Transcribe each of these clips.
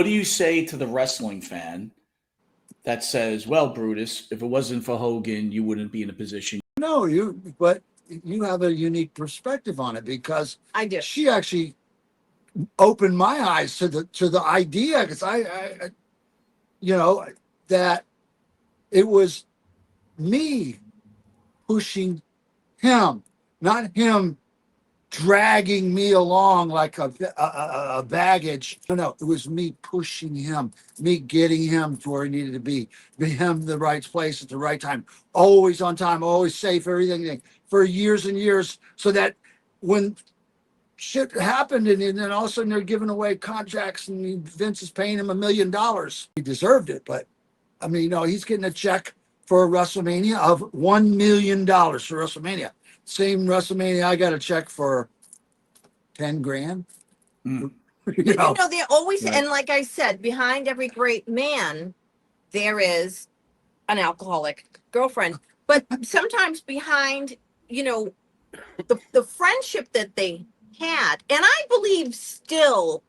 What do you say to the wrestling fan that says, "Well, Brutus, if it wasn't for Hogan, you wouldn't be in a position"? No, but you have a unique perspective on it because I do. she actually opened my eyes to the idea because I you know that it was me pushing him, not him dragging me along like a baggage. No, it was me pushing him, me getting him to where he needed to be him the right place at the right time, always safe, everything for years and years, so that when shit happened and then all of a sudden they're giving away contracts and Vince is paying him $1 million. He deserved it, but I mean, he's getting a check for a WrestleMania of $1 million for WrestleMania. Same WrestleMania, I got a check for 10 grand. Mm. They're always, Right. and like I said, behind every great man, there is an alcoholic girlfriend. But sometimes behind, the friendship that they had, and I believe still,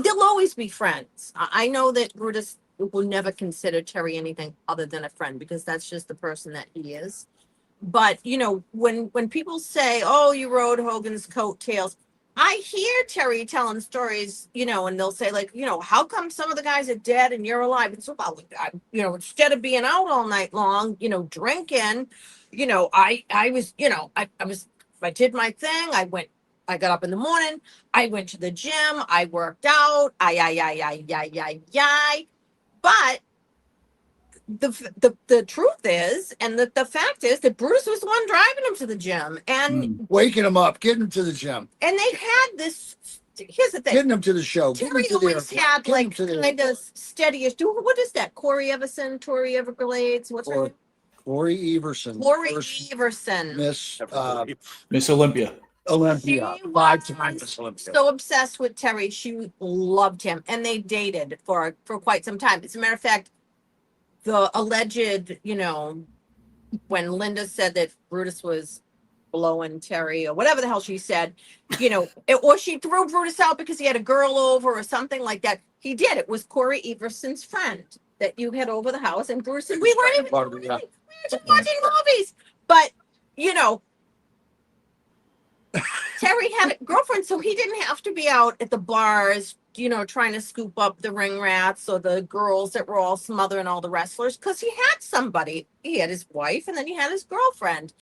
they'll always be friends. I know that Brutus will never consider Terry anything other than a friend because that's just the person that he is. But when people say, "Oh, you rode Hogan's coattails," I hear Terry telling stories, and they'll say like, "How come some of the guys are dead and you're alive?" It's about, instead of being out all night long, drinking, I was, I did my thing. I got up in the morning. I went to the gym. I worked out. I. But the truth is, and the fact is that Brutus was the one driving him to the gym, and Waking him up, getting him to the gym, they had this. Here's the thing: getting him to the show, getting Terry him to the always airport, had getting him like to the kind of steady. What is that? Corey Everson, Tori Everglades. What's her or name? Corey Everson, Corey first Everson. Miss Olympia. Olympia, She 5 times was Olympia. so obsessed with Terry. She loved him, and they dated for quite some time. As a matter of fact, the alleged, when Linda said that Brutus was blowing Terry or whatever the hell she said, or she threw Brutus out because he had a girl over or something like that. He did. It was Corey Everson's friend that you had over the house, and Bruce and we weren't even doing anything. We were just watching movies. But Terry had a girlfriend, so he didn't have to be out at the bars, trying to scoop up the ring rats or the girls that were all smothering all the wrestlers, because he had somebody. He had his wife, and then he had his girlfriend.